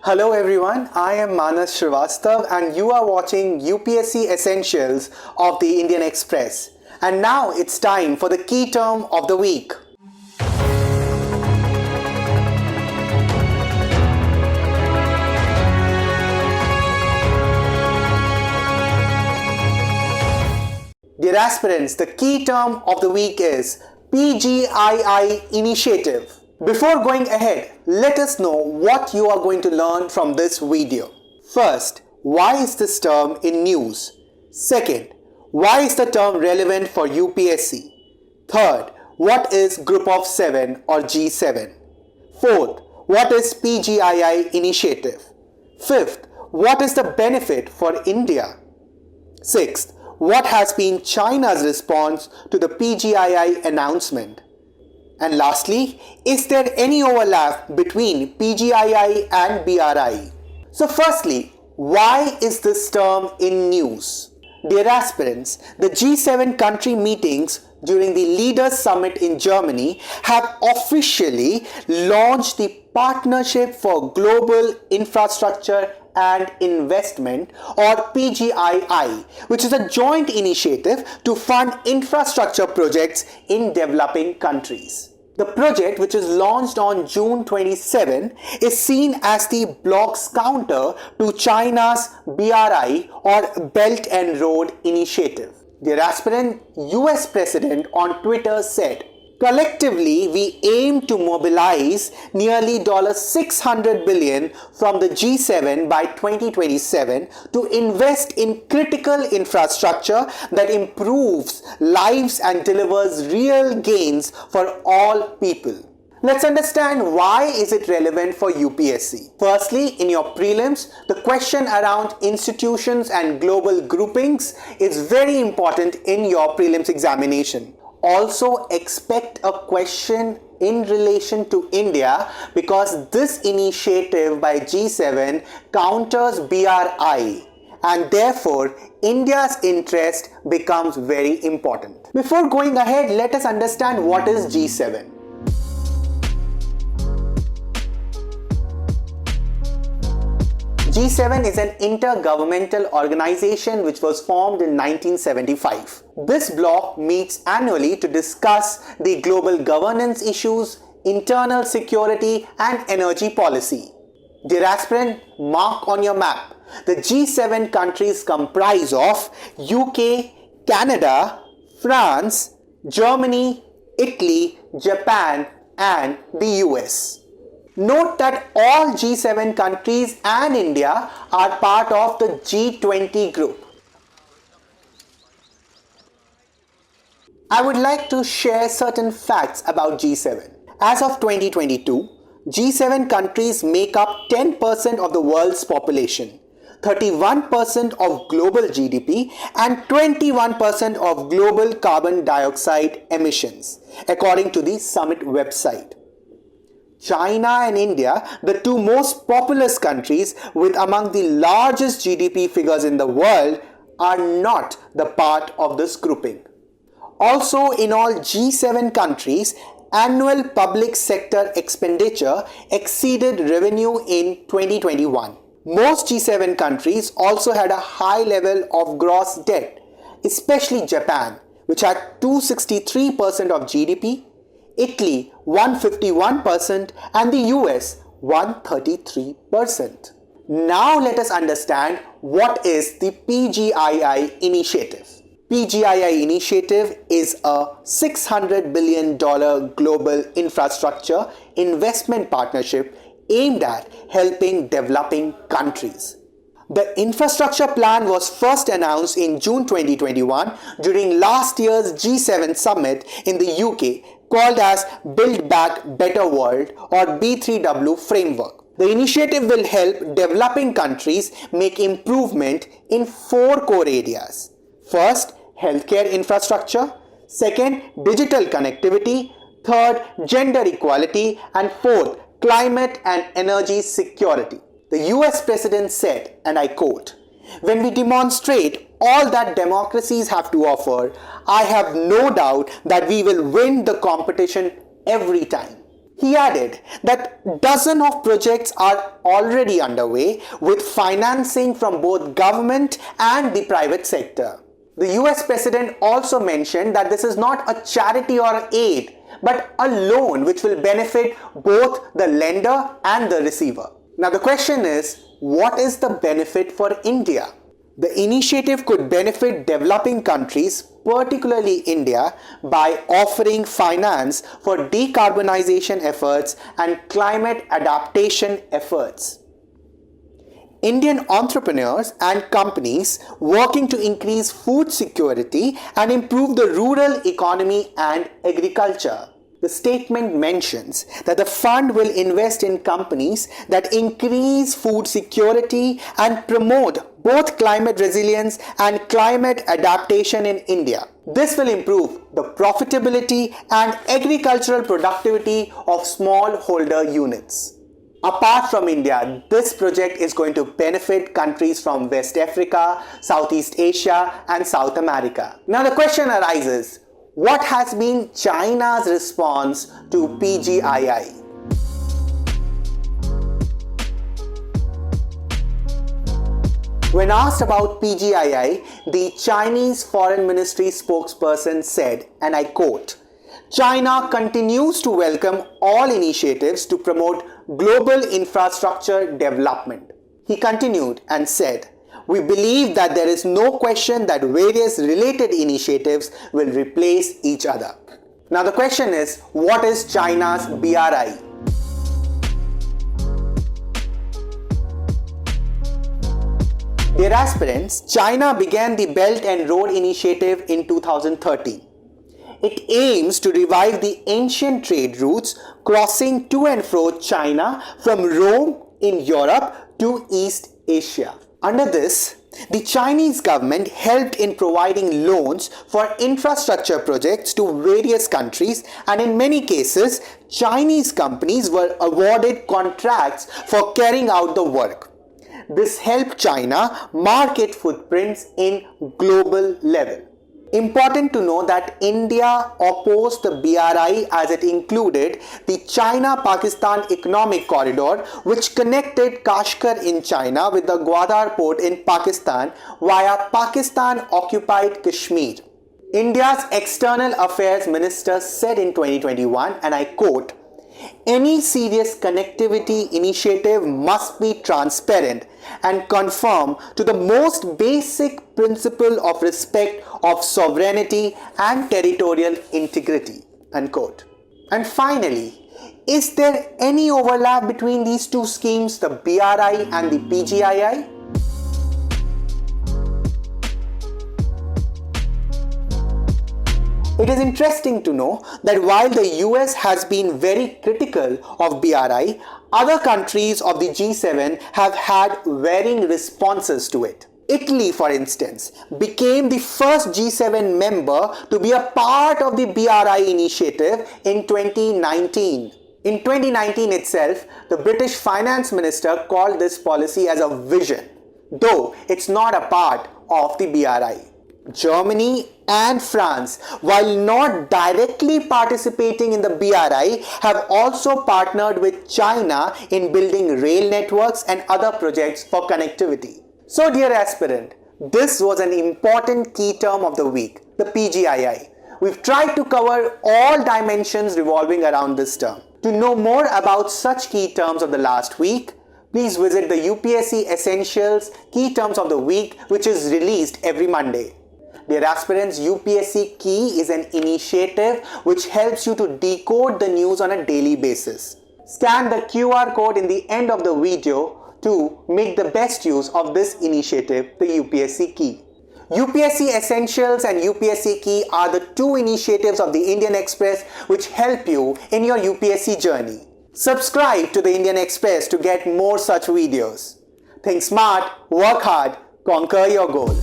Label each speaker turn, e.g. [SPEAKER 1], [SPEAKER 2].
[SPEAKER 1] Hello everyone, I am Manas Srivastav and you are watching UPSC Essentials of the Indian Express. And now it's time for the key term of the week. Dear aspirants, the key term of the week is PGII initiative. Before going ahead, let us know what you are going to learn from this video. First, why is this term in news? Second, why is the term relevant for UPSC? Third, what is Group of 7 or G7? Fourth, what is PGII initiative? Fifth, what is the benefit for India? Sixth, what has been China's response to the PGII announcement? And lastly, is there any overlap between PGII and BRI? So firstly, why is this term in news? Dear aspirants, the G7 country meetings during the Leaders Summit in Germany have officially launched the Partnership for Global Infrastructure and Investment or PGII, which is a joint initiative to fund infrastructure projects in developing countries. The project, which is launched on June 27, is seen as the bloc's counter to China's BRI or Belt and Road Initiative. Dear aspirant, US President on Twitter said, "Collectively, we aim to mobilize nearly $600 billion from the G7 by 2027 to invest in critical infrastructure that improves lives and delivers real gains for all people." Let's understand why is it relevant for UPSC. Firstly, in your prelims, the question around institutions and global groupings is very important in your prelims examination. Also expect a question in relation to India because this initiative by G7 counters BRI and therefore India's interest becomes very important. Before going ahead, let us understand what is G7. G7 is an intergovernmental organization which was formed in 1975. This bloc meets annually to discuss the global governance issues, internal security and energy policy. Dear aspirant, mark on your map. The G7 countries comprise of UK, Canada, France, Germany, Italy, Japan and the US. Note that all G7 countries and India are part of the G20 group. I would like to share certain facts about G7. As of 2022, G7 countries make up 10% of the world's population, 31% of global GDP and 21% of global carbon dioxide emissions, according to the summit website. China and India, the two most populous countries with among the largest GDP figures in the world, are not the part of this grouping. Also, in all G7 countries, annual public sector expenditure exceeded revenue in 2021. Most G7 countries also had a high level of gross debt, especially Japan, which had 263% of GDP, Italy 151% and the US 133%. Now let us understand what is the PGII initiative. PGII initiative is a $600 billion global infrastructure investment partnership aimed at helping developing countries. The infrastructure plan was first announced in June 2021 during last year's G7 summit in the UK called as Build Back Better World or B3W framework. The initiative will help developing countries make improvement in 4 core areas. First, healthcare infrastructure. Second, digital connectivity. Third, gender equality. And fourth, climate and energy security. The US President said, and I quote, "When we demonstrate all that democracies have to offer, I have no doubt that we will win the competition every time." He added that dozens of projects are already underway with financing from both government and the private sector. The US President also mentioned that this is not a charity or aid, but a loan which will benefit both the lender and the receiver. Now the question is, what is the benefit for India? The initiative could benefit developing countries, particularly India, by offering finance for decarbonization efforts and climate adaptation efforts. Indian entrepreneurs and companies working to increase food security and improve the rural economy and agriculture. The statement mentions that the fund will invest in companies that increase food security and promote both climate resilience and climate adaptation in India. This will improve the profitability and agricultural productivity of smallholder units. Apart from India, this project is going to benefit countries from West Africa, Southeast Asia, and South America. Now the question arises, what has been China's response to PGII? When asked about PGII, the Chinese Foreign Ministry spokesperson said, and I quote, "China continues to welcome all initiatives to promote global infrastructure development." He continued and said, "We believe that there is no question that various related initiatives will replace each other." Now the question is, what is China's BRI? Dear aspirants, China began the Belt and Road Initiative in 2013. It aims to revive the ancient trade routes crossing to and fro China from Rome in Europe to East Asia. Under this, the Chinese government helped in providing loans for infrastructure projects to various countries, and in many cases, Chinese companies were awarded contracts for carrying out the work. This helped China mark its footprints in global level. Important to know that India opposed the BRI as it included the China-Pakistan Economic Corridor, which connected Kashgar in China with the Gwadar port in Pakistan via Pakistan-occupied Kashmir. India's External Affairs Minister said in 2021, and I quote, "Any serious connectivity initiative must be transparent and conform to the most basic principle of respect of sovereignty and territorial integrity." Unquote. And finally, is there any overlap between these two schemes, the BRI and the PGII? It is interesting to know that while the US has been very critical of BRI, other countries of the G7 have had varying responses to it. Italy, for instance, became the first G7 member to be a part of the BRI initiative in 2019. In 2019 itself, the British Finance Minister called this policy as a vision, though it's not a part of the BRI. Germany and France, while not directly participating in the BRI, have also partnered with China in building rail networks and other projects for connectivity. So dear aspirant, this was an important key term of the week, the PGII. We've tried to cover all dimensions revolving around this term. To know more about such key terms of the last week, please visit the UPSC Essentials Key Terms of the Week, which is released every Monday. Dear aspirants, UPSC Key is an initiative which helps you to decode the news on a daily basis. Scan the QR code in the end of the video to make the best use of this initiative, the UPSC Key. UPSC Essentials and UPSC Key are the two initiatives of the Indian Express which help you in your UPSC journey. Subscribe to the Indian Express to get more such videos. Think smart, work hard, conquer your goal.